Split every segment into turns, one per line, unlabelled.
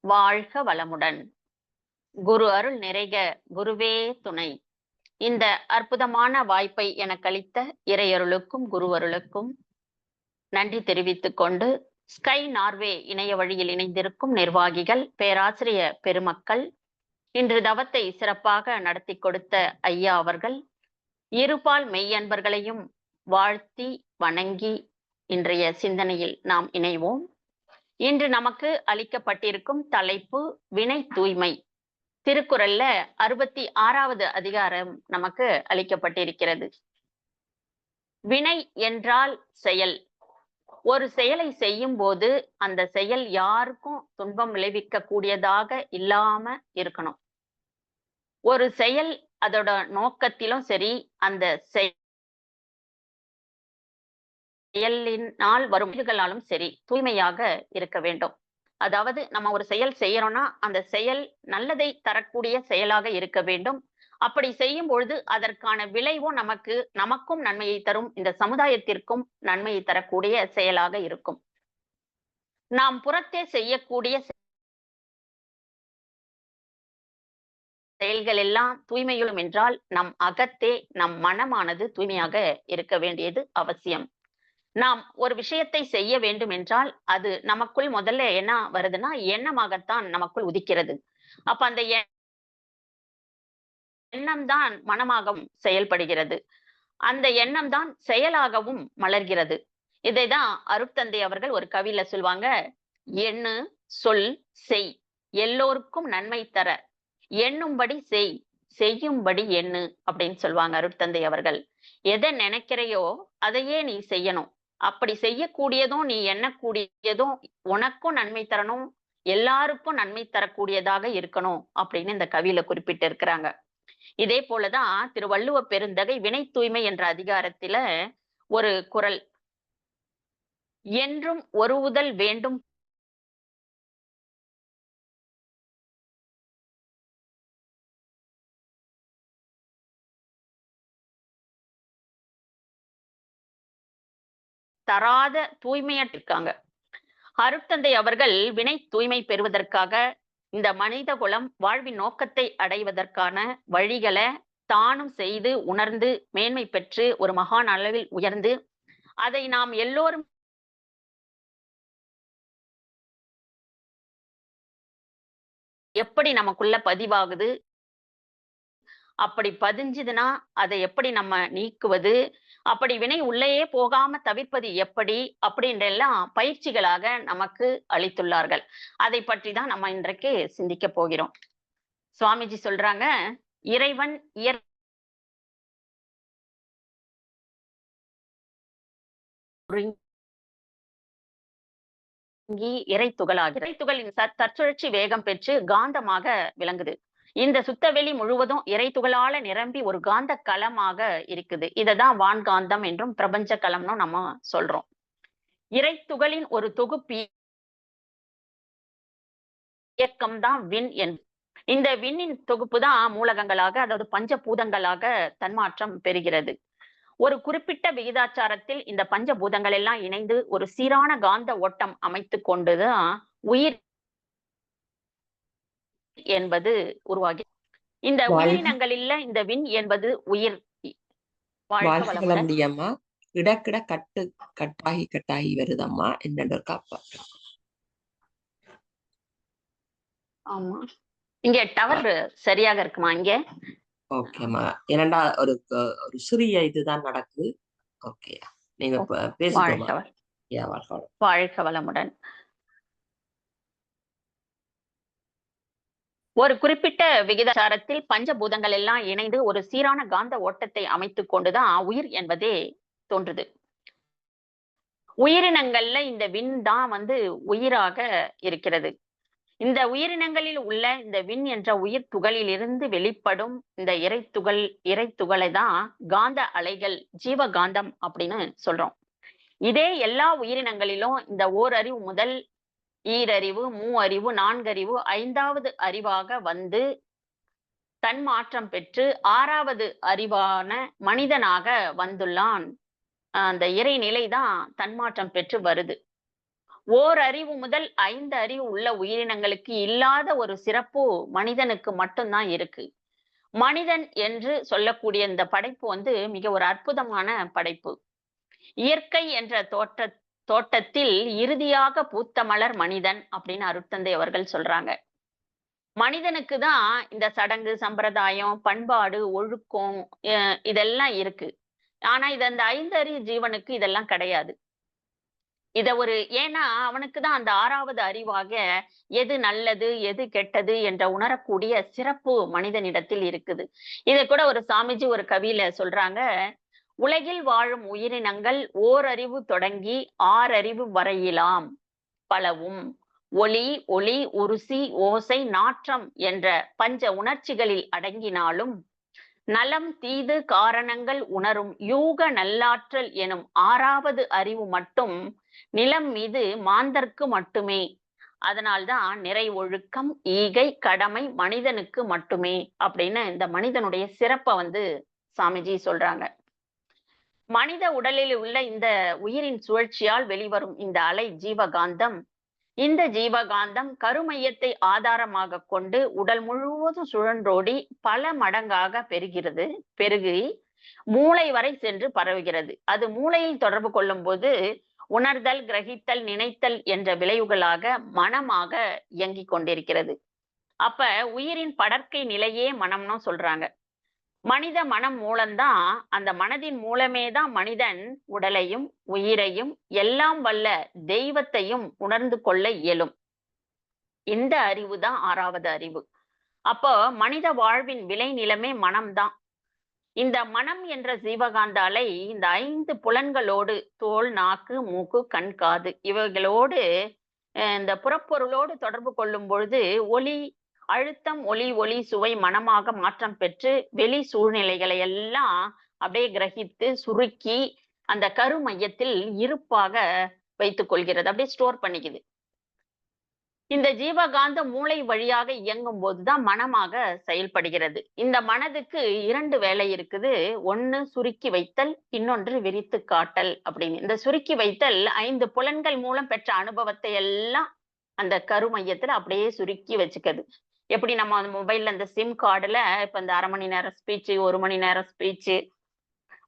வாழ்க வளமுடன். குரு அருள் நிறைக, குருவே துணை. இந்த அற்புதமான வாய்ப்பை எனக்களித்த இறையருளுக்கும் குருவருளுக்கும் நன்றி தெரிவித்துக் கொண்டு, ஸ்கை நார்வே இணைய வழியில் இணைந்திருக்கும் நிர்வாகிகள், பேராசிரிய பெருமக்கள், இன்று தவத்தை சிறப்பாக நடத்தி கொடுத்த ஐயா அவர்கள், இருபால் மெய்யன்பர்களையும் வாழ்த்தி வணங்கி இன்றைய சிந்தனையில் நாம் இணைவோம். இன்று நமக்கு அளிக்கப்பட்டிருக்கும் தலைப்பு வினை தூய்மை. திருக்குறள்ல 66வது அதிகாரம் நமக்கு அளிக்கப்பட்டிருக்கிறது. வினை என்றால் செயல். ஒரு செயலை செய்யும் போது அந்த செயல் யாருக்கும் துன்பம் விளைவிக்க கூடியதாக இல்லாம இருக்கணும். ஒரு செயல் அதோட நோக்கத்திலும் சரி, அந்த செயலினால் வரும் விளைவுகளாலும் சரி தூய்மையாக இருக்க வேண்டும். அதாவது நம்ம ஒரு செயல் செய்யறோம்னா அந்த செயல் நல்லதை தரக்கூடிய செயலாக இருக்க வேண்டும். அப்படி செய்யும் பொழுது அதற்கான விளைவும் நமக்கும் நன்மையை தரும், இந்த சமுதாயத்திற்கும் நன்மையை தரக்கூடிய செயலாக இருக்கும். நாம் புறத்தே செய்யக்கூடிய செயல்கள் எல்லாம் தூய்மையுளும் என்றால் நம் அகத்தே நம் மனமானது தூய்மையாக இருக்க வேண்டியது அவசியம். நாம் ஒரு விஷயத்தை செய்ய வேண்டும் என்றால் அது நமக்குள் முதல்ல என்ன வருதுன்னா எண்ணமாகத்தான் நமக்குள் உதிக்கிறது. அப்ப அந்த எண்ணம் தான் மனமாகவும் செயல்படுகிறது. அந்த எண்ணம் தான் செயலாகவும் மலர்கிறது. இதைதான் அருட்தந்தை அவர்கள் ஒரு கவியில சொல்வாங்க, எண்ணு சொல் செய் எல்லோருக்கும் நன்மை தர, எண்ணும்படி செய் செய்யும்படி எண்ணு அப்படின்னு சொல்லுவாங்க அருட்தந்தை அவர்கள். எதை நினைக்கிறையோ அதையே நீ செய்யணும். அப்படி செய்யக்கூடியதும் நீ எண்ணக்கூடியதும் உனக்கும் நன்மை தரணும், எல்லாருக்கும் நன்மை தரக்கூடியதாக இருக்கணும் அப்படின்னு இந்த கவியில குறிப்பிட்டு இருக்கிறாங்க. இதே போலதான் திருவள்ளுவ பெருந்தகை வினை தூய்மை என்ற அதிகாரத்தில ஒரு குறள், என்றும் ஒருவுதல் வேண்டும் தராத தூய்மையாட்டிருக்காங்க. அருட்தந்தை அவர்கள் வினை தூய்மை பெறுவதற்காக இந்த மனித குலம் வாழ்வின் நோக்கத்தை அடைவதற்கான வழிகளை தானும் செய்து உணர்ந்து மேன்மை பெற்று ஒரு மகான் அளவில் உயர்ந்து அதை நாம் எல்லோரும் எப்படி நமக்குள்ள பதிவாகுது, அப்படி பதிஞ்சுதுன்னா அதை எப்படி நம்ம நீக்குவது, அப்படி வினை உள்ளேயே போகாம தவிர்ப்பது எப்படி அப்படின்ற எல்லாம் பயிற்சிகளாக நமக்கு அளித்துள்ளார்கள். அதை பற்றி தான் நம்ம இன்றைக்கு சிந்திக்க போகிறோம். சுவாமிஜி சொல்றாங்க, இறைவன் இறை துகளாகிறது. இறை துகளின் தற்சுழற்சி வேகம் பெற்று காந்தமாக விளங்குது. இந்த சுத்தவெளி முழுவதும் இறை துகளால நிரம்பி ஒரு காந்த களமாக இருக்குது. இததான் வான்காந்தம் என்றும் பிரபஞ்ச களம்னு நம்ம சொல்றோம். இறை துகளின் ஒரு தொகுப்பு இயக்கம் தான் விண் என்று. இந்த விண்ணின் தொகுப்பு தான் மூலகங்களாக, அதாவது பஞ்சபூதங்களாக தன்மாற்றம் பெறுகிறது. ஒரு குறிப்பிட்ட விகிதாச்சாரத்தில் இந்த பஞ்சபூதங்கள் எல்லாம் இணைந்து ஒரு சீரான காந்த ஓட்டம் அமைத்து கொண்டுதான் உயிர் என்பது உருவாகி, இந்த உயிரினங்களில் இந்த விண் என்பது உயிர்.
முடியம்மா இடக்கிட கட்டாகி வருதம்மா என்னோட காப்பா.
ஆமா, இங்க டவர் சரியாக இருக்குமா? இங்க
ஓகேம்மா, ஏனண்டா ஒரு சிறிய இதுதான் நடக்குது. ஓகே, நீங்க பேசுங்க.
வாழ்க வளமுடன். ஒரு குறிப்பிட்ட விகிதாச்சாரத்தில் பஞ்சபூதங்கள் எல்லாம் இணைந்து ஒரு சீரான காந்த ஓட்டத்தை அமைத்துக் கொண்டுதான் உயிர் என்பதே தோன்றுது. உயிரினங்கள்ல இந்த விண் தான் உயிராக இருக்கிறது. இந்த உயிரினங்களில் உள்ள இந்த விண் என்ற உயிர் துகளில் இருந்து வெளிப்படும் இந்த இறை துகளை தான் காந்த அலைகள், ஜீவகாந்தம் அப்படின்னு சொல்றோம். இதே எல்லா உயிரினங்களிலும் இந்த ஓரறிவு முதல் ஈரறிவு, மூவறிவு, நான்கறிவு, 5வது அறிவாக தன்மாற்றம் பெற்று 6வது அறிவான மனிதனாக வந்துள்ளான். அந்த இறைநிலை தான் தன்மாற்றம் பெற்று வருது. அறிவு முதல் 5 அறிவு உள்ள உயிரினங்களுக்கு இல்லாத ஒரு சிறப்பு மனிதனுக்கு மட்டும்தான் இருக்கு. மனிதன் என்று சொல்லக்கூடிய இந்த படைப்பு வந்து மிக ஒரு அற்புதமான படைப்பு. இயற்கை என்ற தோட்டத்தில் இறுதியாக பூத்த மலர் மனிதன் அப்படின்னு அருட்தந்தை அவர்கள் சொல்றாங்க. மனிதனுக்கு தான் இந்த சடங்கு, சம்பிரதாயம், பண்பாடு, ஒழுக்கம் இதெல்லாம் இருக்கு. ஆனா இது அந்த 5 அறிவு ஜீவனுக்கு இதெல்லாம் கிடையாது. ஏன்னா அவனுக்கு தான் அந்த 6வது அறிவாக எது நல்லது, எது கெட்டது என்ற உணரக்கூடிய சிறப்பு மனிதனிடத்தில் இருக்குது. இத கூட ஒரு சாமிஜி ஒரு கவியில சொல்றாங்க. உலகில் வாழும் உயிரினங்கள் ஓரறிவு தொடங்கி 6 அறிவு வரையிலாம் பலவும். ஒளி, உருசி, ஓசை, நாற்றம் என்ற பஞ்ச உணர்ச்சிகளில் அடங்கினாலும் நலம், தீது, காரணங்கள் உணரும் யூக நல்லாற்றல் எனும் 6வது அறிவு மட்டும் நிலம் மீது மாந்தர்க்கு மட்டுமே. அதனால்தான் நிறை ஒழுக்கம், ஈகை, கடமை மனிதனுக்கு மட்டுமே அப்படின்னு இந்த மனிதனுடைய சிறப்பை வந்து சாமிஜி சொல்றாங்க. மனித உடலில் உள்ள இந்த உயிரின் சுழற்சியால் வெளிவரும் இந்த அலை ஜீவகாந்தம், இந்த ஜீவகாந்தம் கருமையத்தை ஆதாரமாக கொண்டு உடல் முழுவதும் சுழன்றோடி பல மடங்காக பெருகி மூளை வரை சென்று பரவுகிறது. அது மூளையில் தொடர்பு கொள்ளும் போது உணர்தல், கிரகித்தல், நினைத்தல் என்ற விளைவுகளாக மனமாக இயங்கிக் கொண்டிருக்கிறது. அப்ப உயிரின் படர்க்கை நிலையே மனம்னு சொல்றாங்க. மனித மனம் மூலம்தான், அந்த மனதின் மூலமே தான் மனிதன் உடலையும் உயிரையும் எல்லாம் வல்ல தெய்வத்தையும் உணர்ந்து கொள்ள இயலும். இந்த அறிவு தான் 6வது அறிவு. அப்போ மனித வாழ்வின் விளை நிலமே மனம்தான். இந்த மனம் என்ற ஜீவகாந்த அலை இந்த 5 புலன்களோடு, தோல், நாக்கு, மூக்கு, கண், காது இவைகளோடு இந்த புறப்பொருளோடு தொடர்பு கொள்ளும் பொழுது ஒலி, அழுத்தம், ஒளி, சுவை மனமாக மாற்றம் பெற்று வெளி சூழ்நிலைகளை எல்லாம் அப்படியே கிரகித்து சுருக்கி அந்த கரு மையத்தில் இருப்பாக வைத்துக் கொள்கிறது. அப்படியே ஸ்டோர் பண்ணிக்குது. இந்த ஜீவகாந்த மூளை வழியாக இயங்கும் போதுதான் மனமாக செயல்படுகிறது. இந்த மனதுக்கு 2 வேலை இருக்குது. ஒண்ணு சுருக்கி வைத்தல், இன்னொன்று விரித்து காட்டல் அப்படின்னு. இந்த சுருக்கி வைத்தல் 5 புலன்கள் மூலம் பெற்ற அனுபவத்தை எல்லாம் அந்த கருமையத்துல அப்படியே சுருக்கி வச்சுக்கிறது. எப்படி நம்ம மொபைல்ல இந்த சிம் கார்டுல இப்ப இந்த 1/2 மணி நேரம் ஸ்பீச், 1 மணி நேரம் ஸ்பீச்,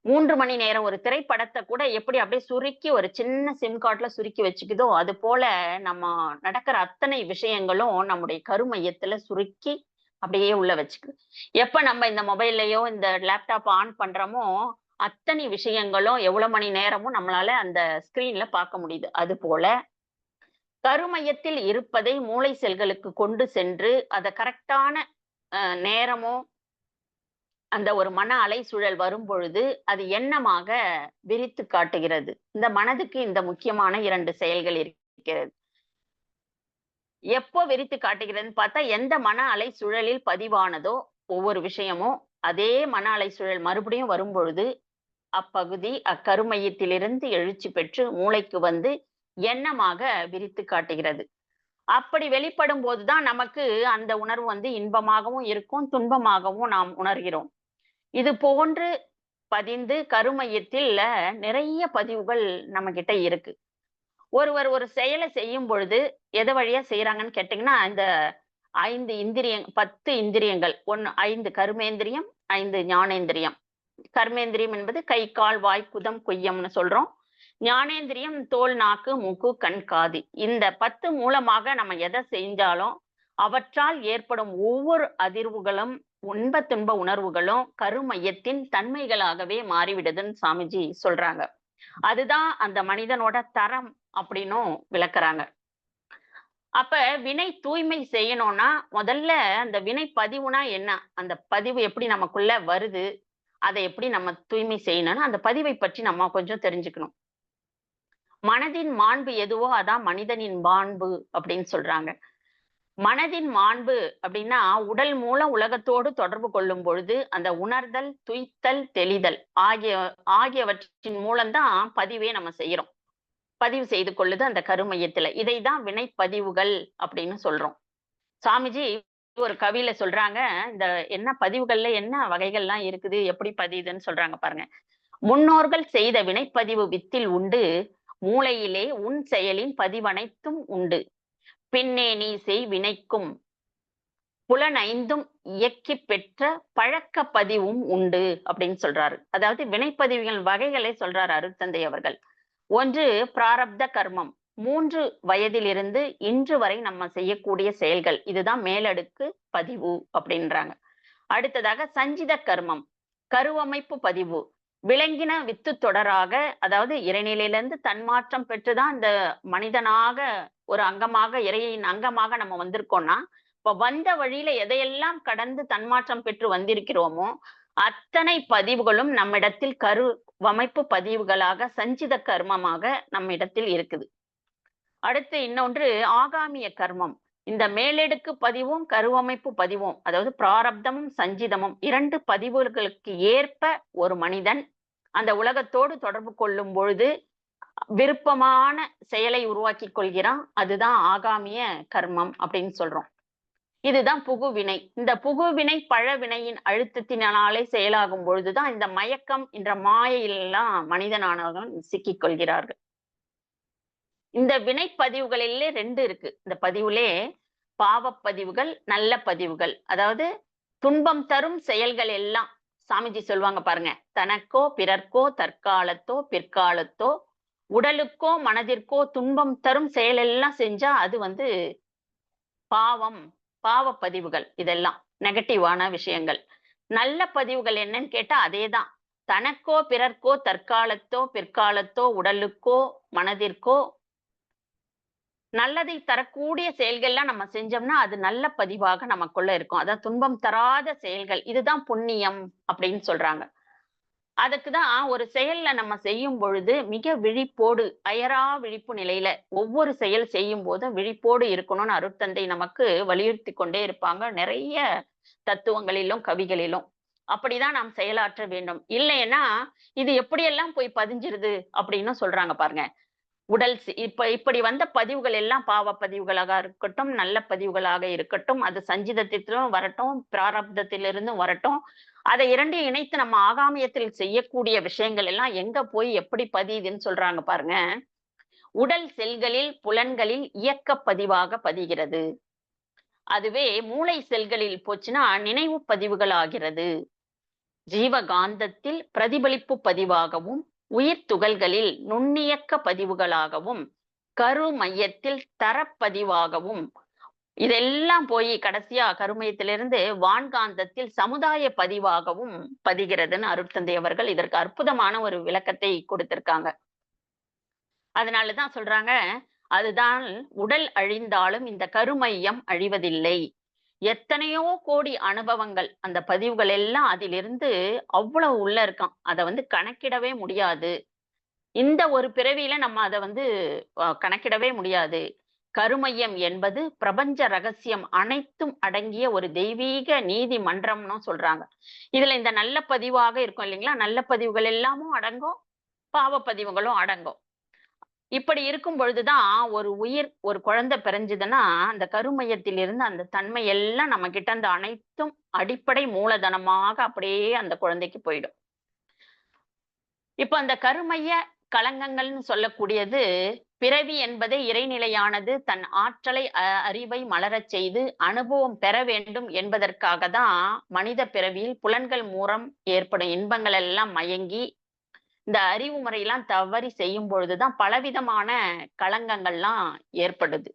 3 மணி நேரம் ஒரு திரைப்படத்தை கூட எப்படி அப்படியே சுருக்கி ஒரு சின்ன சிம் கார்டுல சுருக்கி வச்சுக்குதோ, அது போல நம்ம நடக்கிற அத்தனை விஷயங்களும் நம்முடைய கருமையத்துல சுருக்கி அப்படியே உள்ள வச்சுக்குது. எப்ப நம்ம இந்த மொபைல்லையோ இந்த லேப்டாப் ஆன் பண்றோமோ அத்தனை விஷயங்களும் எவ்வளவு மணி நேரமும் நம்மளால அந்த ஸ்கிரீன்ல பார்க்க முடியுது. அது போல கருமையத்தில் இருப்பதை மூளை செல்களுக்கு கொண்டு சென்று அதை கரெக்டான நேரமோ அந்த ஒரு மன அலை சூழல் வரும் பொழுது அது எண்ணமாக விரித்து காட்டுகிறது. இந்த மனதுக்கு இந்த முக்கியமான 2 செயல்கள் இருக்கிறது. எப்போ விரித்து காட்டுகிறதுன்னு பார்த்தா, எந்த மன அலை சூழலில் பதிவானதோ ஒவ்வொரு விஷயமும் அதே மன அலை சூழல் மறுபடியும் வரும் பொழுது அப்பகுதி அக்கருமையத்திலிருந்து எழுச்சி பெற்று மூளைக்கு வந்து எண்ணமாக விரித்து காட்டுகிறது. அப்படி வெளிப்படும் போதுதான் நமக்கு அந்த உணர்வு வந்து இன்பமாகவும் இருக்கும், துன்பமாகவும் நாம் உணர்கிறோம். இது போன்று பதிந்து கருமையத்தில் நிறைய பதிவுகள் நம்ம கிட்ட இருக்கு. ஒருவர் ஒரு செயலை செய்யும் பொழுது எது வழியா செய்யறாங்கன்னு கேட்டீங்கன்னா, இந்த 10 இந்திரியங்கள் 5 கர்மேந்திரியம், 5 ஞானேந்திரியம். கர்மேந்திரியம் என்பது கை, கால், வாய், குதம், குய்யம்னு சொல்றோம். ஞானேந்திரியம் தோல், நாக்கு, மூக்கு, கண், காது. இந்த 10 மூலமாக நம்ம எதை செஞ்சாலும் அவற்றால் ஏற்படும் ஒவ்வொரு அதிர்வுகளும், இன்ப துன்ப உணர்வுகளும் கருமையத்தின் தன்மைகளாகவே மாறிவிடுதுன்னு சாமிஜி சொல்றாங்க. அதுதான் அந்த மனிதனோட தரம் அப்படின்னும் விளக்குறாங்க. அப்ப வினை தூய்மை செய்யணும்னா முதல்ல அந்த வினை பதிவுனா என்ன, அந்த பதிவு எப்படி நமக்குள்ள வருது, அதை எப்படி நம்ம தூய்மை செய்யணும்னா அந்த பதிவை பற்றி நம்ம கொஞ்சம் தெரிஞ்சுக்கணும். மனதின் மாண்பு எதுவோ அதான் மனிதனின் மாண்பு அப்படின்னு சொல்றாங்க. மனதின் மாண்பு அப்படின்னா உடல் மூலம் உலகத்தோடு தொடர்பு கொள்ளும் பொழுது அந்த உணர்தல், துய்த்தல், தெளிதல் ஆகியவற்றின் மூலம்தான் பதிவே நம்ம செய்யறோம். பதிவு செய்து கொள்ளுது அந்த கருமையத்துல. இதைதான் வினைப்பதிவுகள் அப்படின்னு சொல்றோம். சாமிஜி ஒரு கவியில சொல்றாங்க, இந்த என்ன பதிவுகள்ல என்ன வகைகள்லாம் இருக்குது, எப்படி பதியுதுன்னு சொல்றாங்க பாருங்க. முன்னோர்கள் செய்த வினைப்பதிவு வித்தில் உண்டு, மூளையிலே உன் செயலின் பதிவனைத்தும் உண்டு. பின்னே நீ செய் வினைக்கும் புலனைந்தும் இயக்கி பெற்ற பழக்க பதிவும் உண்டு அப்படின்னு சொல்றாரு. அதாவது வினைப்பதிவுகள் வகைகளை சொல்றாரு அருட்தந்தை அவர்கள். ஒன்று பிராரப்த கர்மம். 3 வயதிலிருந்து இன்று வரை நம்ம செய்யக்கூடிய செயல்கள். இதுதான் மேலடுக்கு பதிவு அப்படின்றாங்க. அடுத்ததாக சஞ்சித கர்மம், கருவமைப்பு பதிவு. விலங்கின வித்து தொடராக, அதாவது இறைநிலையிலிருந்து தன்மாற்றம் பெற்றுதான் இந்த மனிதனாக ஒரு அங்கமாக, இறையின் அங்கமாக நம்ம வந்திருக்கோம்னா, இப்ப வந்த வழியில எதையெல்லாம் கடந்து தன்மாற்றம் பெற்று வந்திருக்கிறோமோ அத்தனை பதிவுகளும் நம்மிடத்தில் கருவமைப்பு பதிவுகளாக சஞ்சித கர்மமாக நம்மிடத்தில் இருக்குது. அடுத்து இன்னொன்று ஆகாமிய கர்மம். இந்த மேலெடுக்கு பதிவும் கருவமைப்பு பதிவும், அதாவது பிராரப்தமும் சஞ்சிதமும் 2 பதிவுகளுக்கு ஏற்ப ஒரு மனிதன் அந்த உலகத்தோடு தொடர்பு கொள்ளும் பொழுது விருப்பமான செயலை உருவாக்கி கொள்கிறான். அதுதான் ஆகாமிய கர்மம் அப்படின்னு சொல்றோம். இதுதான் புகுவினை. இந்த புகுவினை பழவினையின் அழுத்தத்தினாலே செயலாகும் பொழுதுதான் இந்த மயக்கம் என்ற மாயையெல்லாம் மனிதனானவர்கள் சிக்கிக் கொள்கிறார்கள். இந்த வினைப்பதிவுகளிலே 2 இருக்கு. இந்த பதிவுலே பாவப்பதிவுகள், நல்ல பதிவுகள். அதாவது துன்பம் தரும் செயல்கள் எல்லாம் சாமிஜி சொல்லுவாங்க பாருங்க. தனக்கோ பிறர்க்கோ தற்காலத்தோ பிற்காலத்தோ உடலுக்கோ மனதிற்கோ துன்பம் தரும் செயல் எல்லாம் செஞ்சா அது பாவம், பாவப்பதிவுகள். இதெல்லாம் நெகட்டிவான விஷயங்கள். நல்ல பதிவுகள் என்னன்னு கேட்டா அதேதான். தனக்கோ பிறர்க்கோ தற்காலத்தோ பிற்காலத்தோ உடலுக்கோ மனதிற்கோ நல்லதை தரக்கூடிய செயல்கள்லாம் நம்ம செஞ்சோம்னா அது நல்ல பதிவாக நமக்குள்ள இருக்கும். அதான் துன்பம் தராத செயல்கள். இதுதான் புண்ணியம் அப்படின்னு சொல்றாங்க. அதுக்குதான் ஒரு செயல்ல நம்ம செய்யும் பொழுது மிக விழிப்போடு, அயரா விழிப்பு நிலையில ஒவ்வொரு செயல் செய்யும் போதும் விழிப்போடு இருக்கணும்னு அருட்தந்தை நமக்கு வலியுறுத்தி கொண்டே இருப்பாங்க. நிறைய தத்துவங்களிலும் கவிகளிலும். அப்படிதான் நாம் செயலாற்ற வேண்டும். இல்லைன்னா இது எப்படியெல்லாம் போய் பதிஞ்சிருது அப்படின்னு சொல்றாங்க பாருங்க. உடல் இப்படி வந்த பதிவுகள் எல்லாம் பாவ பதிவுகளாக இருக்கட்டும், நல்ல பதிவுகளாக இருக்கட்டும், அது சஞ்சிதத்திலும் வரட்டும், பிராரப்தத்திலிருந்தும் வரட்டும், அதை 2ஐயும் இணைத்து நம்ம ஆகாமியத்தில் செய்யக்கூடிய விஷயங்கள் எல்லாம் எங்க போய் எப்படி பதியுதுன்னு சொல்றாங்க பாருங்க. உடல் செல்களில் புலன்களில் இயக்க பதிவாக பதிகிறது. அதுவே மூளை செல்களில் போச்சுன்னா நினைவு பதிவுகள் ஆகிறது. ஜீவகாந்தத்தில் பிரதிபலிப்பு பதிவாகவும் உயிர் துகள்களில் நுண்ணியக்க பதிவுகளாகவும் கரு மையத்தில் தரப்பதிவாகவும் இதெல்லாம் போய் கடைசியா கருமையத்திலிருந்து வான்காந்தத்தில் சமுதாய பதிவாகவும் பதிகிறதுன்னு அருட்தந்தை அவர்கள் இதற்கு அற்புதமான ஒரு விளக்கத்தை கொடுத்திருக்காங்க. அதனாலதான் சொல்றாங்க, அதுதான் உடல் அழிந்தாலும் இந்த கருமையம் அழிவதில்லை. எத்தனையோ கோடி அனுபவங்கள் அந்த பதிவுகள் எல்லாம் அதிலிருந்து அவ்வளவு உள்ள இருக்கான். அதை கணக்கிடவே முடியாது. இந்த ஒரு பிறவியில நம்ம அதை கணக்கிடவே முடியாது. கருமையம் என்பது பிரபஞ்ச ரகசியம் அனைத்தும் அடங்கிய ஒரு தெய்வீக நீதிமன்றம்னு சொல்றாங்க. இதுல இந்த நல்ல பதிவாக இருக்கும் இல்லைங்களா, நல்ல பதிவுகள் எல்லாமும் அடங்கும், பாவ பதிவுகளும் அடங்கும். இப்படி இருக்கும் பொழுதுதான் ஒரு குழந்தை பிறஞ்சுதுன்னா அந்த கருமையத்திலிருந்து அந்த தன்மை எல்லாம் நம்ம கிட்ட அந்த அனைத்தும் அடிப்படை மூலதனமாக அப்படியே அந்த குழந்தைக்கு போயிடும். இப்ப அந்த கருமைய களங்கங்கள்னு சொல்லக்கூடியது பிறவி என்பதை இறைநிலையானது தன் ஆற்றலை அறிவை மலரச் செய்து அனுபவம் பெற வேண்டும் என்பதற்காக தான் மனித பிறவியில் புலன்கள் மூலம் ஏற்படும் இன்பங்கள் எல்லாம் மயங்கி இந்த அறிவு முறையெல்லாம் தவறி செய்யும் பொழுதுதான் பலவிதமான களங்கங்கள்லாம் ஏற்படுது.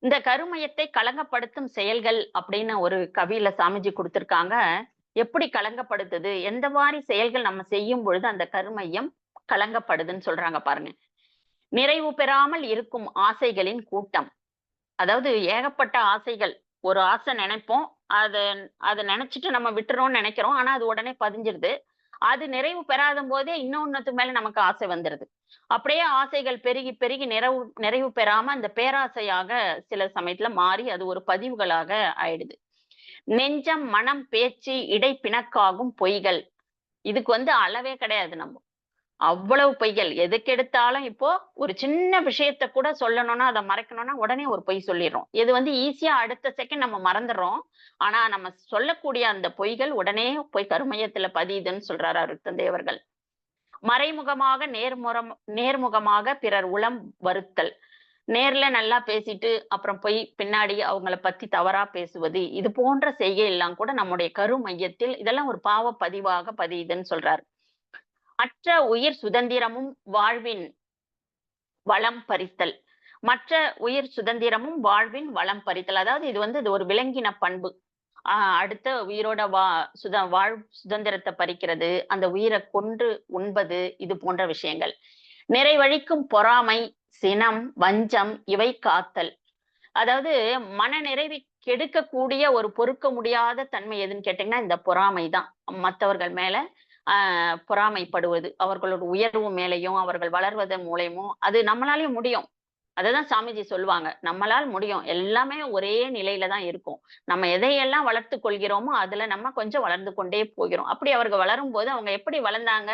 இந்த கருமையத்தை களங்கப்படுத்தும் செயல்கள் அப்படின்னு ஒரு கவியில சாமிஜி கொடுத்திருக்காங்க. எப்படி களங்கப்படுத்துது, எந்த மாதிரி செயல்கள் நம்ம செய்யும் பொழுது அந்த கருமையம் களங்கப்படுதுன்னு சொல்றாங்க பாருங்க. நிறைவு பெறாமல் இருக்கும் ஆசைகளின் கூட்டம். அதாவது ஏகப்பட்ட ஆசைகள். ஒரு ஆசை நினைப்போம், அதை நினைச்சிட்டு நம்ம விட்டுறோம்னு நினைக்கிறோம். ஆனா அது உடனே பதிஞ்சிருது. அது நிறைவு பெறாத போதே இன்னொன்னுக்கு மேல நமக்கு ஆசை வந்துருது. அப்படியே ஆசைகள் பெருகி பெருகி நிறைவு பெறாம அந்த பேராசையாக சில சமயத்துல மாறி அது ஒரு பதிவுகளாக ஆயிடுது. நெஞ்சம், மனம், பேச்சு, இடை பிணக்காகும் பொய்கள். இதுக்கு அளவே கிடையாது. நம்ம அவ்வளவு பொய்கள் எதுக்கெடுத்தாலும் இப்போ ஒரு சின்ன விஷயத்த கூட சொல்லணும்னா அதை மறைக்கணும்னா உடனே ஒரு பொய் சொல்லிடுறோம். இது ஈஸியா அடுத்த செகண்ட் நம்ம மறந்துடுறோம். ஆனா நம்ம சொல்லக்கூடிய அந்த பொய்கள் உடனே போய் கருமையத்துல பதியுதுன்னு சொல்றாரு அருட்தந்தை அவர்கள். மறைமுகமாக நேர்முகமாக பிறர் உளம் வருத்தல். நேர்ல நல்லா பேசிட்டு அப்புறம் போய் பின்னாடி அவங்கள பத்தி தவறா பேசுவது, இது போன்ற செய்கை எல்லாம் கூட நம்முடைய கரு மையத்தில் இதெல்லாம் ஒரு பாவ பதிவாக பதியுதுன்னு சொல்றாரு. மற்ற உயிர் சுதந்திரமும் வாழ்வின் வளம் பறித்தல். மற்ற உயிர் சுதந்திரமும் வாழ்வின் வளம் பறித்தல். அதாவது இது ஒரு விலங்கின பண்பு. அடுத்த உயிரோட வாழ் சுதந்திரத்தை பறிக்கிறது, அந்த உயிரை கொன்று உண்பது, இது போன்ற விஷயங்கள். நிறைவழிக்கும் பொறாமை, சினம், வஞ்சம் இவை காத்தல். அதாவது மன நிறைவை கெடுக்கக்கூடிய ஒரு பொறுக்க முடியாத தன்மை எதுன்னு கேட்டீங்கன்னா இந்த பொறாமை தான். மற்றவர்கள் மேல பொறாமைப்படுவது, அவர்களோட உயர்வு மேலையும் அவர்கள் வளர்வதன் மூலயமும் அது நம்மளாலையும் முடியும். அததான் சாமிஜி சொல்லுவாங்க, நம்மளால் முடியும், எல்லாமே ஒரே நிலையில தான் இருக்கும். நம்ம எதையெல்லாம் வளர்த்து கொள்கிறோமோ அதுல நம்ம கொஞ்சம் வளர்ந்து கொண்டே போகிறோம். அப்படி அவர்கள் வளரும் போது அவங்க எப்படி வளர்ந்தாங்க,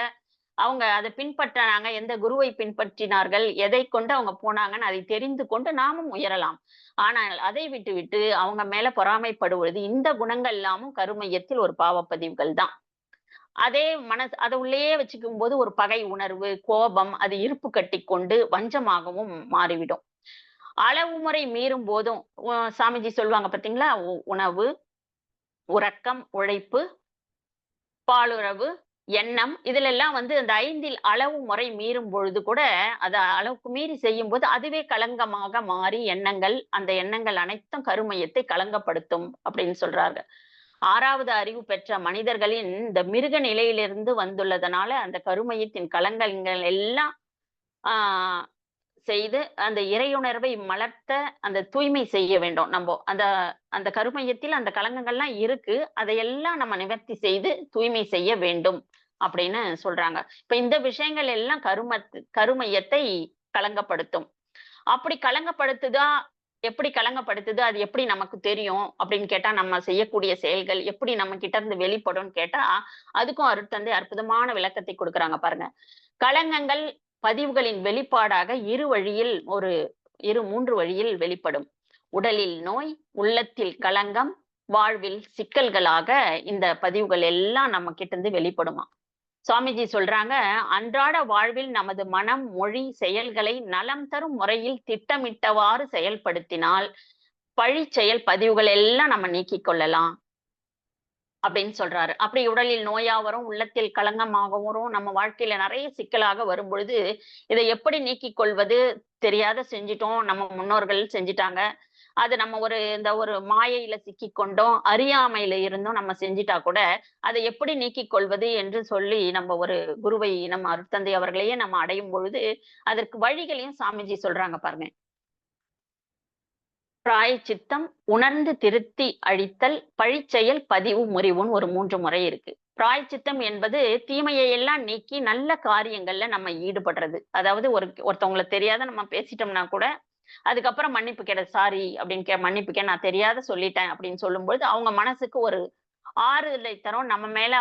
அவங்க அதை பின்பற்றினாங்க, எந்த குருவை பின்பற்றினார்கள், எதை கொண்டு அவங்க போனாங்கன்னு அதை தெரிந்து கொண்டு நாமும் உயரலாம். ஆனால் அதை விட்டு அவங்க மேல பொறாமைப்படுவது, இந்த குணங்கள் எல்லாமும் கருமையத்தில் ஒரு பாவப்பதிவுகள் தான். அதே அதை உள்ளேயே வச்சுக்கும் போது ஒரு பகை உணர்வு, கோபம் அது இருப்பு கட்டி கொண்டு வஞ்சமாகவும் மாறிவிடும். அளவு முறை மீறும் போதும் சாமிஜி சொல்லுவாங்க பாத்தீங்களா, உணவு, உறக்கம், உழைப்பு, பாலுறவு, எண்ணம், இதுல எல்லாம் அந்த 5ல் அளவு முறை மீறும் பொழுது கூட அத அளவுக்கு மீறி செய்யும் போது அதுவே களங்கமாக மாறி அந்த எண்ணங்கள் அனைத்தும் கருமையத்தை களங்கப்படுத்தும் அப்படின்னு சொல்றாங்க. 6வது அறிவு பெற்ற மனிதர்களின் இந்த மிருக நிலையிலிருந்து வந்துள்ளதனால அந்த கருமையத்தின் கலங்கங்கள் எல்லாம் ஆஹ் செய்து அந்த இறையுணர்வை மலர்த்த அந்த தூய்மை செய்ய வேண்டும். நம்ம அந்த அந்த கருமையத்தில் அந்த கலங்கங்கள்லாம் இருக்கு, அதையெல்லாம் நம்ம நிவர்த்தி செய்து தூய்மை செய்ய வேண்டும் அப்படின்னு சொல்றாங்க. இப்ப இந்த விஷயங்கள் எல்லாம் கருமையத்தை களங்கப்படுத்தும். அப்படி களங்கப்படுத்துதா, எப்படி களங்கப்படுத்துது, அது எப்படி நமக்கு தெரியும் அப்படின்னு கேட்டா, நம்ம செய்யக்கூடிய செயல்கள் எப்படி நம்ம கிட்ட இருந்து வெளிப்படும்னு கேட்டா, அதுக்கும் அருட்தந்தை அற்புதமான விளக்கத்தை கொடுக்குறாங்க பாருங்க. களங்கங்கள் பதிவுகளின் வெளிப்பாடாக 3 வழியில் வெளிப்படும். உடலில் நோய், உள்ளத்தில் களங்கம், வாழ்வில் சிக்கல்களாக இந்த பதிவுகள் எல்லாம் நம்ம கிட்ட இருந்து வெளிப்படுமா. சுவாமிஜி சொல்றாங்க, அன்றாட வாழ்வில் நமது மனம், மொழி, செயல்களை நலம் தரும் முறையில் திட்டமிட்டவாறு செயல்படுத்தினால் பழி செயல் பதிவுகள் எல்லாம் நம்ம நீக்கிக் கொள்ளலாம் அப்படின்னு சொல்றாரு. அப்படி உடலில் நோயா வரும், உள்ளத்தில் களங்கமாக வரும், நம்ம வாழ்க்கையில நிறைய சிக்கலாக வரும் பொழுது இதை எப்படி நீக்கிக் கொள்வது, தெரியாத செஞ்சிட்டோம், நம்ம முன்னோர்கள் செஞ்சிட்டாங்க, அது நம்ம ஒரு மாயையில சிக்கிக் கொண்டோம், அறியாமையில இருந்தும் நம்ம செஞ்சிட்டா கூட அதை எப்படி நீக்கிக் கொள்வது என்று சொல்லி நம்ம ஒரு குருவை, நம்ம அருட்தந்தை அவர்களையே நம்ம அடையும் பொழுது அதற்கு வழிகளையும் சாமிஜி சொல்றாங்க பாருங்க. பிராயச்சித்தம், உணர்ந்து திருத்தி அழித்தல், பழிச்செயல், பதிவு, முறிவுன்னு ஒரு 3 முறை இருக்கு. பிராயச்சித்தம் என்பது தீமையை எல்லாம் நீக்கி நல்ல காரியங்கள்ல நம்ம ஈடுபடுறது. அதாவது ஒருத்தவங்களை தெரியாத நம்ம பேசிட்டோம்னா கூட அதுக்கப்புறம் மன்னிப்பு கேட, சாரி அப்படின்னு மன்னிப்பு கே, நான் தெரியாத சொல்லிட்டேன் அப்படின்னு சொல்லும்போது அவங்க மனசுக்கு ஒரு ஆறுதலை தரும். நம்ம மேல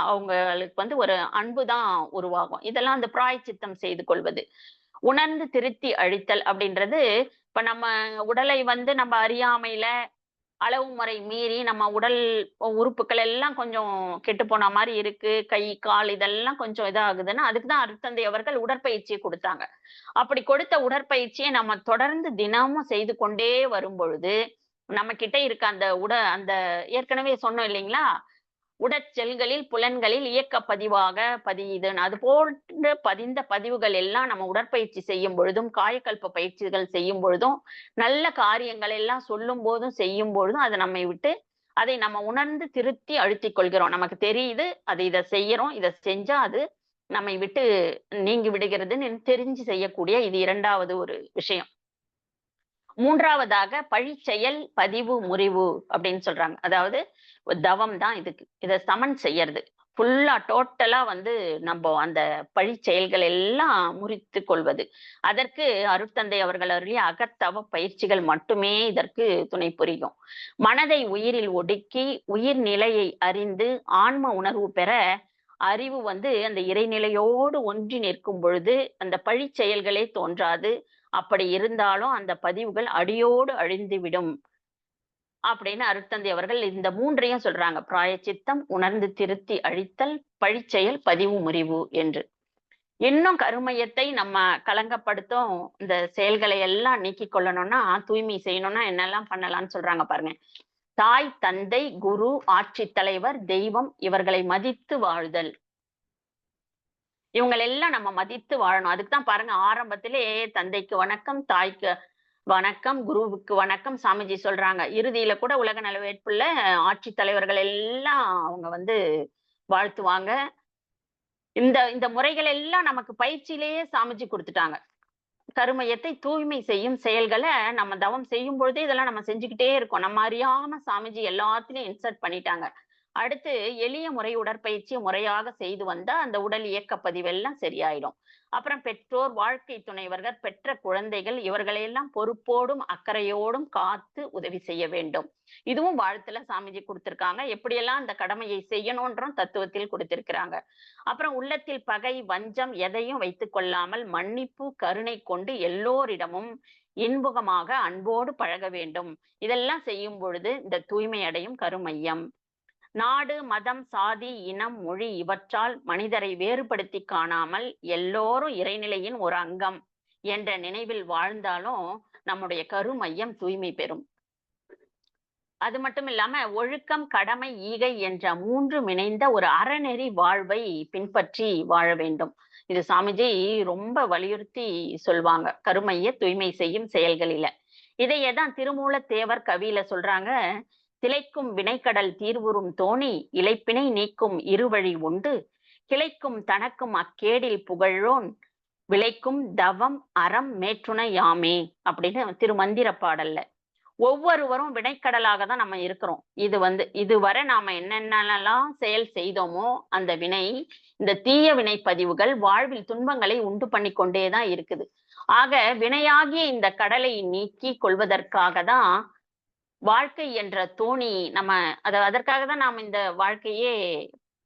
அவங்களுக்கு ஒரு அன்புதான் உருவாகும். இதெல்லாம் அந்த பிராயச்சித்தம் செய்து கொள்வது. உணர்ந்து திருத்தி அழித்தல் அப்படின்றது, இப்ப நம்ம உடலை நம்ம அறியாமையில அளவு முறை மீறி நம்ம உடல் உறுப்புகள் எல்லாம் கொஞ்சம் கெட்டு போன மாதிரி இருக்கு, கை கால் இதெல்லாம் கொஞ்சம் இதாகுதுன்னா அதுக்குதான் அருட்தந்தை அவர்கள் உடற்பயிற்சியை கொடுத்தாங்க. அப்படி கொடுத்த உடற்பயிற்சியை நம்ம தொடர்ந்து தினமும் செய்து கொண்டே வரும் பொழுது நம்ம கிட்ட இருக்க அந்த ஏற்கனவே சொன்னோம் இல்லைங்களா, உடற்செல்களில், புலன்களில் இயக்க பதிவாக பதியுதுன்னு, அது போன்று பதிந்த பதிவுகள் எல்லாம் நம்ம உடற்பயிற்சி செய்யும் பொழுதும், காயக்கல்ப பயிற்சிகள் செய்யும் பொழுதும், நல்ல காரியங்கள் எல்லாம் சொல்லும் போதும் செய்யும் பொழுதும் அதை நம்மை விட்டு அதை நம்ம உணர்ந்து திருத்தி அழுத்திக் கொள்கிறோம். நமக்கு தெரியுது, இதை செய்யறோம், இதை செஞ்சா அது நம்மை விட்டு நீங்கி விடுகிறதுன்னு தெரிஞ்சு செய்யக்கூடிய இது 2வது ஒரு விஷயம். 3வதாக பழிச்செயல், பதிவு, முறிவு அப்படின்னு சொல்றாங்க. அதாவது தவம் தான் இதுக்கு. இதை சமன் செய்யறது ஃபுல்லா டோட்டலா நம்ம அந்த பழி செயல்கள் எல்லாம் முறித்து கொள்வது. அதற்கு அருட்தந்தை அவர்கள் அருளிய அகத்தவ பயிற்சிகள் மட்டுமே இதற்கு துணை புரியும். மனதை உயிரில் ஒடுக்கி உயிர் நிலையை அறிந்து ஆன்ம உணர்வு பெற அறிவு அந்த இறைநிலையோடு ஒன்றி நிற்கும் பொழுது அந்த பழி செயல்களே தோன்றாது. அப்படி இருந்தாலும் அந்த பதிவுகள் அடியோடு அழிந்துவிடும் அப்படின்னு அருட்தந்தை அவர்கள் இந்த 3ஐயும் சொல்றாங்க. பிராயச்சித்தம், உணர்ந்து திருத்தி அழித்தல், பழிச்செயல், பதிவு, முறிவு என்று. இன்னும் கருமையத்தை நம்ம களங்கப்படுத்தும் இந்த செயல்களை எல்லாம் நீக்கிக் கொள்ளணும்னா, தூய்மை செய்யணும்னா என்னெல்லாம் பண்ணலாம்னு சொல்றாங்க பாருங்க. தாய், தந்தை, குரு, ஆட்சித் தலைவர், தெய்வம் இவர்களை மதித்து வாழ்தல். இவங்களெல்லாம் நம்ம மதித்து வாழணும். அதுக்கு தான் பாருங்க ஆரம்பத்திலே தந்தைக்கு வணக்கம், தாய்க்கு வணக்கம், குருவுக்கு வணக்கம் சாமிஜி சொல்றாங்க. இறுதியில கூட உலக நலவேட்புல ஆட்சித் தலைவர்கள் எல்லாம் அவங்க வாழ்த்துவாங்க. இந்த இந்த முறைகள் எல்லாம் நமக்கு பயிற்சியிலேயே சாமிஜி குடுத்துட்டாங்க. கருமையத்தை தூய்மை செய்யும் செயல்கள நம்ம தவம் செய்யும் பொழுதே இதெல்லாம் நம்ம செஞ்சுக்கிட்டே இருக்கோம். நம்ம அறியாம சாமிஜி எல்லாத்துலயும் இன்சர்ட் பண்ணிட்டாங்க. அடுத்து எளிய முறை உடற்பயிற்சிய முறையாக செய்து வந்தா, அந்த உடல் இயக்க பதிவெல்லாம் சரியாயிடும். அப்புறம் பெற்றோர், வாழ்க்கை துணைவர்கள், பெற்ற குழந்தைகள் இவர்களையெல்லாம் பொறுப்போடும், அக்கறையோடும் காத்து உதவி செய்ய வேண்டும். இதுவும் வாழ்த்துல சாமிஜி குடுத்திருக்காங்க. எப்படியெல்லாம் அந்த கடமையை செய்யணும்ன்றும் தத்துவத்தில் குடுத்திருக்கிறாங்க. அப்புறம் உள்ளத்தில் பகை, வஞ்சம் எதையும் வைத்துக் கொள்ளாமல் மன்னிப்பு, கருணை கொண்டு எல்லோரிடமும் இன்முகமாக அன்போடு பழக வேண்டும். இதெல்லாம் செய்யும் பொழுது இந்த தூய்மை அடையும் கருமையம். நாடு, மதம், சாதி, இனம், மொழி இவற்றால் மனிதரை வேறுபடுத்தி காணாமல் எல்லோரும் இறைநிலையின் ஒரு அங்கம் என்ற நினைவில் வாழ்ந்தாலும் நம்முடைய கருமையம் தூய்மை பெறும். அது மட்டும் இல்லாம ஒழுக்கம், கடமை, ஈகை என்ற மூன்றும் இணைந்த ஒரு அறநெறி வாழ்வை பின்பற்றி வாழ வேண்டும். இது சாமிஜி ரொம்ப வலியுறுத்தி சொல்வாங்க. கருமைய தூய்மை செய்யும் செயல்களில. இதையேதான் திருமூலத் தேவர் கவியில சொல்றாங்க. திளைக்கும் வினைக்கடல் தீர்வுறும் தோணி இளைப்பினை நீக்கும் இருவழி உண்டு கிளைக்கும் தனக்கும் அக்கேடில் புகழோன் விளைக்கும் தவம் அறம் மேற்றுணை யாமே அப்படின்னு திருமந்திர பாடல்ல. ஒவ்வொருவரும் வினைக்கடலாக தான் நம்ம இருக்கிறோம். இதுவரை நாம என்னென்னலாம் செயல் செய்தோமோ அந்த வினை, இந்த தீய வினை பதிவுகள் வாழ்வில் துன்பங்களை உண்டு பண்ணி கொண்டேதான் இருக்குது. ஆக வினையாகிய இந்த கடலை நீக்கி கொள்வதற்காக தான் வாழ்க்கை என்ற தோணி அதற்காக தான் நாம் இந்த வாழ்க்கையே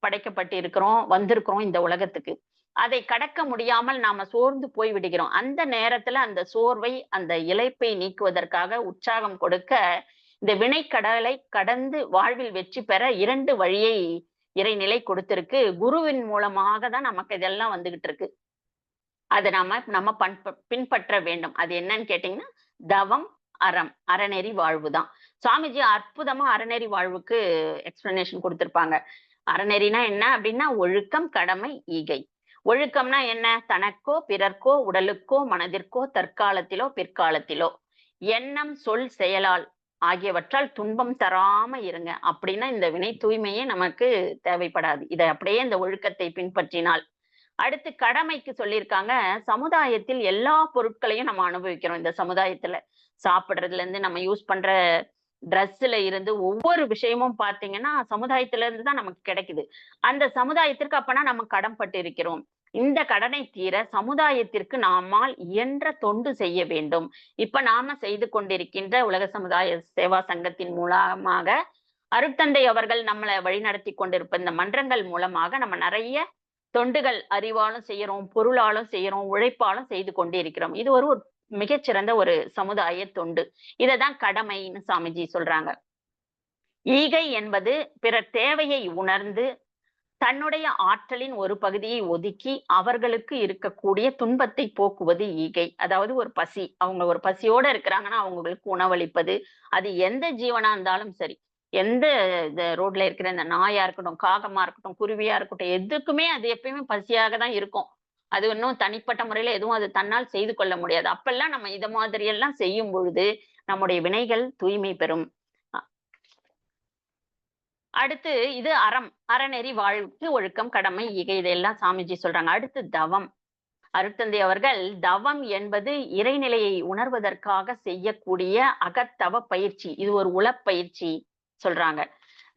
படைக்கப்பட்டு இருக்கிறோம், வந்திருக்கிறோம் இந்த உலகத்துக்கு. அதை கடக்க முடியாமல் நாம சோர்ந்து போய் விடுகிறோம். அந்த நேரத்துல அந்த சோர்வை, அந்த இளைப்பை நீக்குவதற்காக உற்சாகம் கொடுக்க இந்த வினைக்கடலை கடந்து வாழ்வில் வெற்றி பெற 2 வழியை இறைநிலை கொடுத்திருக்கு. குருவின் மூலமாக தான் நமக்கு இதெல்லாம் வந்துகிட்டு இருக்கு. அதை நம்ம பின்பற்ற வேண்டும். அது என்னன்னு கேட்டீங்கன்னா தவம், அறம், அறநெறி வாழ்வுதான். சாமிஜி அற்புதமா அறநெறி வாழ்வுக்கு எக்ஸ்பிளனேஷன் கொடுத்திருப்பாங்க. அறநெறினா என்ன அப்படின்னா ஒழுக்கம், கடமை, ஈகை. ஒழுக்கம்னா என்ன? தனக்கோ, பிறர்க்கோ, உடலுக்கோ, மனதிற்கோ, தற்காலத்திலோ, பிற்காலத்திலோ எண்ணம், சொல், செயலால் ஆகியவற்றால் துன்பம் தராம இருங்க. அப்படின்னா இந்த வினை தூய்மையே நமக்கு தேவைப்படாது. இதை அப்படியே இந்த ஒழுக்கத்தை பின்பற்றினால். அடுத்து கடமைக்கு சொல்லியிருக்காங்க. சமுதாயத்தில் எல்லா பொருட்களையும் நம்ம அனுபவிக்கிறோம். இந்த சமுதாயத்துல சாப்பிடுறதுல இருந்து நம்ம யூஸ் பண்ற ட்ரெஸ்ல இருந்து ஒவ்வொரு விஷயமும் பார்த்தீங்கன்னா சமுதாயத்துல இருந்து தான் நமக்கு கிடைக்குது. அந்த சமுதாயத்திற்கு அப்பனா நம்ம கடன்பட்டு இருக்கிறோம். இந்த கடனை தீர சமுதாயத்திற்கு நம்மால் இயன்ற தொண்டு செய்ய வேண்டும். இப்ப நாம செய்து கொண்டிருக்கின்ற உலக சமுதாய சேவா சங்கத்தின் மூலமாக அருட்தந்தை அவர்கள் நம்மளை வழிநடத்தி கொண்டிருப்ப இந்த மன்றங்கள் மூலமாக நம்ம நிறைய தொண்டுகள் அறிவாலும் செய்யறோம், பொருளாலும் செய்யறோம், உழைப்பாலும் செய்து கொண்டே இருக்கிறோம். இது ஒரு மிகச்சிறந்த ஒரு சமுதாய தொண்டு. இததான் கடமைன்னு சாமிஜி சொல்றாங்க. ஈகை என்பது பிறர் தேவையை உணர்ந்து தன்னுடைய ஆற்றலின் ஒரு பகுதியை ஒதுக்கி அவர்களுக்கு இருக்கக்கூடிய துன்பத்தை போக்குவது ஈகை. அதாவது ஒரு பசி, அவங்க ஒரு பசியோட இருக்கிறாங்கன்னா அவங்களுக்கு உணவளிப்பது. அது எந்த ஜீவனா இருந்தாலும் சரி, எந்த ரோட்ல இருக்கிற இந்த நாயா இருக்கட்டும், காகமா இருக்கட்டும், குருவியா இருக்கட்டும், எதுக்குமே அது எப்பயுமே பசியாக தான் இருக்கும். அது இன்னும் தனிப்பட்ட முறையில எதுவும் அது தன்னால் செய்து கொள்ள முடியாது. அப்பெல்லாம் நம்ம இத மாதிரி எல்லாம் செய்யும் பொழுது நம்முடைய வினைகள் தூய்மை பெறும். அடுத்து இது அறநெறி வாழ்வுக்கு ஒழுக்கம், கடமை, ஈகை இதெல்லாம் சாமிஜி சொல்றாங்க. அடுத்து தவம். அருட்தந்தை அவர்கள் தவம் என்பது இறைநிலையை உணர்வதற்காக செய்யக்கூடிய அகத்தவ பயிற்சி. இது ஒரு உளப்பயிற்சி சொல்றாங்க.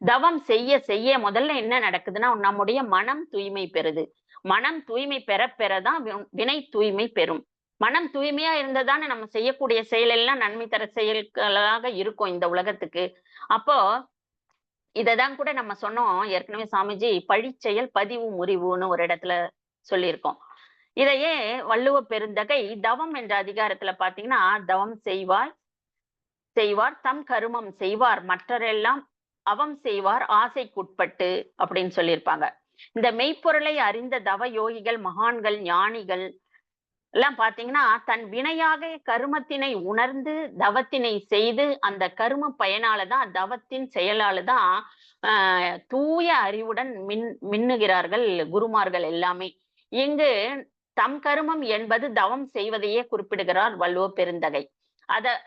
தவம் செய்ய செய்ய முதல்ல என்ன நடக்குதுன்னா நம்முடைய மனம் தூய்மை பெறுது. மனம் தூய்மை பெறதான் வினை தூய்மை பெறும். மனம் தூய்மையா இருந்ததானே நம்ம செய்யக்கூடிய செயல் எல்லாம் நன்மை தர செயல்களாக இருக்கும் இந்த உலகத்துக்கு. அப்போ இததான் கூட நம்ம சொன்னோம் ஏற்கனவே சாமிஜி, பழிச்செயல் பதிவு முறிவுன்னு ஒரு இடத்துல சொல்லியிருக்கோம். இதையே வள்ளுவ பெருந்தகை தவம் என்ற அதிகாரத்துல பாத்தீங்கன்னா தவம் செய்வார் தம் கருமம் செய்வார் மற்றரெல்லாம் அவம் செய்வார் ஆசைக்குட்பட்டு அப்படின்னு சொல்லியிருப்பாங்க. இந்த மெய்ப்பொருளை அறிந்த தவ யோகிகள், மகான்கள், ஞானிகள் எல்லாம் பாத்தீங்கன்னா தன் வினையாக கருமத்தினை உணர்ந்து தவத்தினை செய்து அந்த கரும பயனாலதான் தவத்தின் செயலாலதான் தூய அறிவுடன் மின்னுகிறார்கள் குருமார்கள் எல்லாமே. இங்கு தம் கருமம் என்பது தவம் செய்வதையே குறிப்பிடுகிறார் வள்ளுவ பெருந்தகை.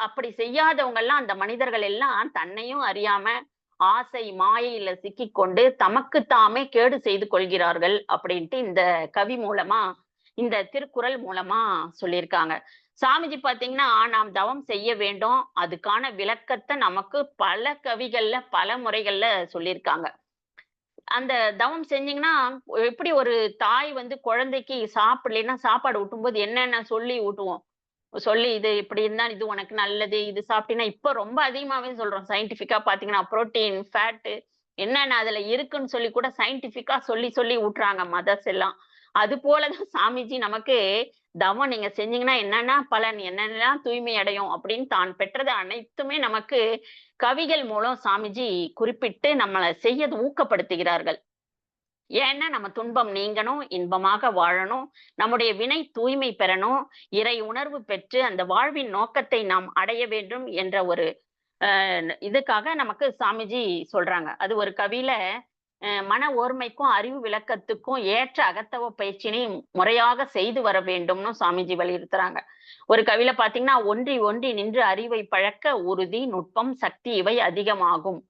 அப்படி செய்யாதவங்க எல்லாம், அந்த மனிதர்கள் எல்லாம் தன்னையும் அறியாம ஆசை மாயையில சிக்கிக்கொண்டு தமக்கு தாமே கேடு செய்து கொள்கிறார்கள் அப்படின்ட்டு இந்த கவி மூலமா, இந்த திருக்குறள் மூலமா சொல்லியிருக்காங்க. சாமிஜி பாத்தீங்கன்னா நாம் தவம் செய்ய வேண்டும், அதுக்கான விளக்கத்தை நமக்கு பல கவிகள்ல பல முறைகள்ல சொல்லியிருக்காங்க. அந்த தவம் செஞ்சீங்கன்னா எப்படி ஒரு தாய் குழந்தைக்கு சாப்பிடலைன்னா சாப்பாடு ஊட்டும்போது என்னென்ன சொல்லி ஊட்டுவோம், சொல்லி இது இப்படி இருந்தா இது உனக்கு நல்லது, இது சாப்பிட்டீங்கன்னா இப்ப ரொம்ப அதிகமாவே சொல்றோம். சயின்டிபிக்கா பாத்தீங்கன்னா புரோட்டீன், ஃபேட் என்னென்ன அதுல இருக்குன்னு சொல்லி கூட சயின்டிபிக்கா சொல்லி சொல்லி ஊட்டுறாங்க மதர்ஸ் எல்லாம். அது போலதான் சாமிஜி நமக்கு தவம் நீங்க செஞ்சீங்கன்னா என்னென்ன பலன், என்னென்னலாம் தூய்மை அடையும் அப்படின்னு தான் பெற்றது அனைத்துமே நமக்கு கவிகள் மூலம் சாமிஜி குறிப்பிட்டு நம்மளை செய்ய ஊக்கப்படுத்துகிறார்கள். ஏன்னா நம்ம துன்பம் நீங்கணும், இன்பமாக வாழணும், நம்முடைய வினை தூய்மை பெறணும், இறை உணர்வு பெற்று அந்த வாழ்வின் நோக்கத்தை நாம் அடைய வேண்டும் என்ற ஒரு இதுக்காக நமக்கு சாமிஜி சொல்றாங்க. அது ஒரு கவியில மன ஓர்மைக்கும் அறிவு விளக்கத்துக்கும் ஏற்ற அகத்தவ பயிற்சியினை முறையாக செய்து வர வேண்டும்னு சாமிஜி வலியுறுத்துறாங்க. ஒரு கவியில பாத்தீங்கன்னா ஒன்றி ஒன்றி நின்று அறிவை பழக்க உறுதி, நுட்பம், சக்தி இவை அதிகமாகும்.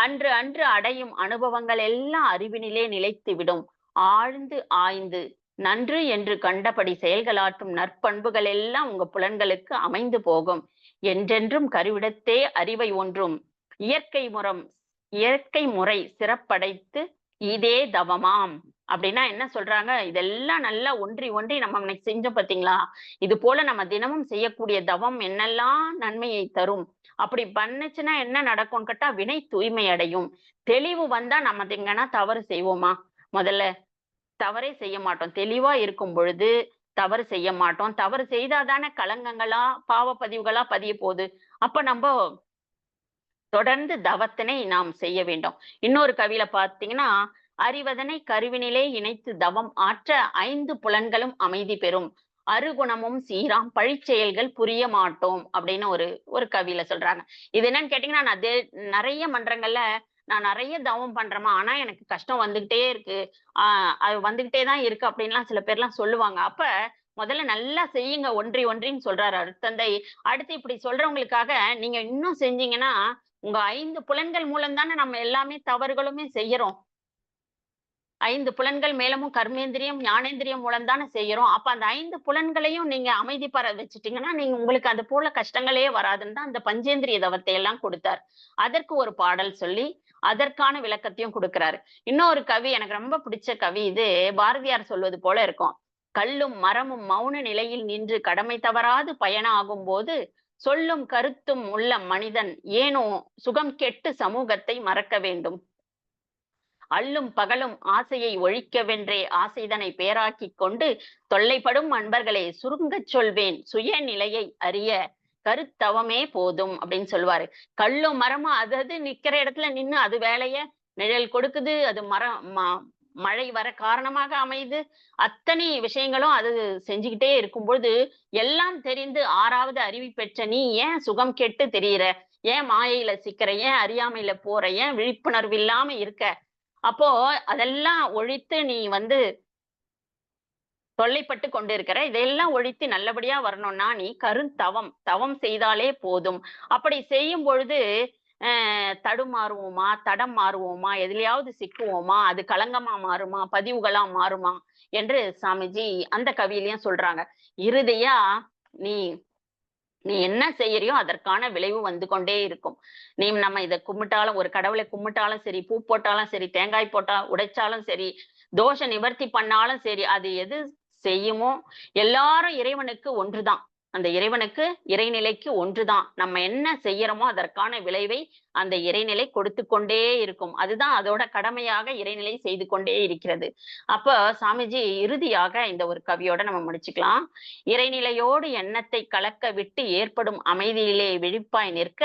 அன்று அன்று அடையும் அனுபவங்கள் எல்லாம் அறிவினிலே நிலைத்து விடும். ஆழ்ந்து ஆய்ந்து நன்று என்று கண்டபடி செயல்களாற்றும் நற்பண்புகள் எல்லாம் உங்க புலன்களுக்கு அமைந்து போகும். என்றென்றும் கருவிடத்தே அறிவை ஒன்றும் இயற்கை முறை சிறப்படைத்து இதே தவமாம். அப்படின்னா என்ன சொல்றாங்க, இதெல்லாம் நல்லா ஒன்றி ஒன்றி நம்ம இன்னைக்கு செஞ்சோம் பாத்தீங்களா, இது போல நம்ம தினமும் செய்யக்கூடிய தவம் என்னெல்லாம் நன்மையை தரும். அப்படி பண்ணுச்சுன்னா என்ன நடக்கும்னு கேட்டா வினை தூய்மை அடையும். தெளிவு வந்தா நம்ம எங்கன்னா தவறு செய்வோமா? முதல்ல தவறே செய்ய மாட்டோம். தெளிவா இருக்கும் பொழுது தவறு செய்ய மாட்டோம். தவறு செய்தாதானே களங்கங்களா பாவ பதிவுகளா பதிய போகுது. அப்ப நம்ம தொடர்ந்து தவத்தினை நாம் செய்ய வேண்டும். இன்னொரு கவியில பாத்தீங்கன்னா அறிவதனை கருவினிலே இணைத்து தவம் ஆற்ற 5 புலன்களும் அமைதி பெறும். அருகுணமும் சீராம் பழிச்செயல்கள் புரிய மாட்டோம் அப்படின்னு ஒரு கவியில சொல்றாங்க. இது என்னன்னு கேட்டீங்கன்னா, நான் நிறைய மன்றங்கள்ல நான் நிறைய தவம் பண்றேமா, ஆனா எனக்கு கஷ்டம் வந்துகிட்டே இருக்கு, அது வந்துகிட்டே தான் இருக்கு அப்படின்லாம் சில பேர்லாம் சொல்லுவாங்க. அப்ப முதல்ல நல்லா செய்யுங்க, ஒன்றி ஒன்றின்னு சொல்றாரு அருட்தந்தை. அடுத்து இப்படி சொல்றவங்களுக்காக நீங்க இன்னும் செஞ்சீங்கன்னா உங்க 5 புலன்கள் மூலம் தானே நம்ம எல்லாமே தவறுகளுமே செய்யறோம். 5 புலன்கள் மேலமும் கர்மேந்திரியம், ஞானேந்திரியம் மூலம் தானே செய்யறோம். அப்ப அந்த 5 புலன்களையும் நீங்க அமைதி பெற வச்சுட்டீங்கன்னா நீங்க உங்களுக்கு அது போல கஷ்டங்களே வராதுன்னு தான் அந்த பஞ்சேந்திரிய தவத்தை எல்லாம் கொடுத்தார். அதற்கு ஒரு பாடல் சொல்லி அதற்கான விளக்கத்தையும் கொடுக்கிறாரு. இன்னொரு கவி எனக்கு ரொம்ப பிடிச்ச கவி, இது பாரதியார் சொல்வது போல இருக்கும். கல்லும் மரமும் மௌன நிலையில் நின்று கடமை தவறாது பயனாகும் போது சொல்லும் கருத்தும் உள்ள மனிதன் ஏனோ சுகம் கெட்டு சமூகத்தை மறக்க வேண்டும். அல்லும் பகலும் ஆசையை ஒழிக்கவென்றே ஆசைதனை பேராக்கிக் கொண்டு தொல்லைப்படும் அன்பர்களே சுருங்கச் சொல்வேன் சுயநிலையை அறிய கருத்தவமே போதும் அப்படின்னு சொல்லுவாரு. கல்லும் மரமும் அது நிக்கிற இடத்துல நின்னு அது வேலைய நிழல் கொடுக்குது, அது மழை வர காரணமாக அமையுது. அத்தனை விஷயங்களும் அது செஞ்சுக்கிட்டே இருக்கும்பொழுது எல்லாம் தெரிந்து 6வது அறிவு பெற்ற நீ ஏன் சுகம் கெட்டு தெரியுற, ஏன் மாயையில சிக்கிற, ஏன் அறியாமையில போற, ஏன் விழிப்புணர்வு இல்லாம இருக்க? அப்போ அதெல்லாம் ஒழித்து நீ தொல்லைப்பட்டு கொண்டிருக்கிற, இதெல்லாம் ஒழித்து நல்லபடியா வரணும்னா நீ தவம் செய்தாலே போதும். அப்படி செய்யும் பொழுது தடுமாறுவோமா, தடம் மாறுவோமா, எதுலயாவது சிக்குவோமா, அது களங்கமா மாறுமா, பதிவுகளா மாறுமா என்று சாமிஜி அந்த கவியிலையும் சொல்றாங்க. இறுதியா நீ நீ என்ன செய்யறியோ அதற்கான விளைவு வந்து கொண்டே இருக்கும். நம்ம இதை கும்பிட்டாலும், ஒரு கடவுளை கும்பிட்டாலும் சரி, பூ போட்டாலும் சரி, தேங்காய் போட்டா உடைச்சாலும் சரி, தோஷ நிவர்த்தி பண்ணாலும் சரி, அது எது செய்யுமோ எல்லாரும் இறைவனுக்கு ஒன்றுதான். அந்த இறைவனுக்கு இறைநிலைக்கு ஒன்றுதான். நம்ம என்ன செய்யறோமோ அதற்கான விளைவை அந்த இறைநிலை கொடுத்து கொண்டே இருக்கும். அதுதான் அதோட கடமையாக இறைநிலை செய்து கொண்டே இருக்கிறது. அப்ப சாமிஜி இறுதியாக இந்த ஒரு கவியோட நம்ம முடிச்சுக்கலாம். இறைநிலையோடு எண்ணத்தை கலக்க விட்டு ஏற்படும் அமைதியிலே விழிப்பாய் நிற்க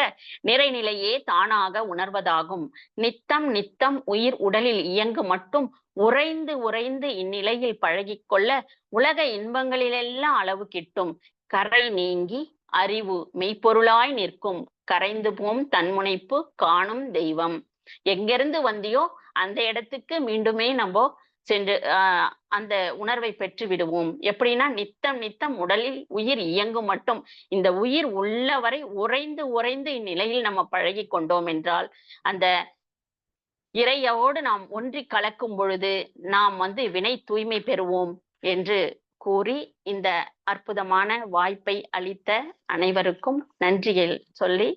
நிறைநிலையே தானாக உணர்வதாகும். நித்தம் நித்தம் உயிர் உடலில் இயங்கு மட்டும் உறைந்து உறைந்து இந்நிலையில் பழகிக்கொள்ள உலக இன்பங்களிலெல்லாம் அளவு கிட்டும். கரை நீங்கி அறிவு மெய்ப்பொருளாய் நிற்கும். கரைந்து போம் தன்முனைப்பு காணும் தெய்வம். எங்கிருந்து வந்தியோ அந்த இடத்துக்கு மீண்டுமே நம்ம சென்று அந்த உணர்வை பெற்று விடுவோம். எப்படின்னா நித்தம் நித்தம் உடலில் உயிர் இயங்கும் மட்டும், இந்த உயிர் உள்ளவரை உறைந்து உறைந்து இந்நிலையில் நம்ம பழகி கொண்டோம் என்றால் அந்த இறையோடு நாம் ஒன்றி கலக்கும் பொழுது நாம் வினை தூய்மை பெறுவோம் என்று கூறி இந்த அற்புதமான வாய்ப்பை அளித்த அனைவருக்கும் நன்றிகள் சொல்லி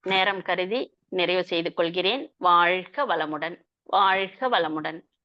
நேரம் கருதி நிறைவு செய்து கொள்கிறேன். வாழ்க வளமுடன். வாழ்க வளமுடன்.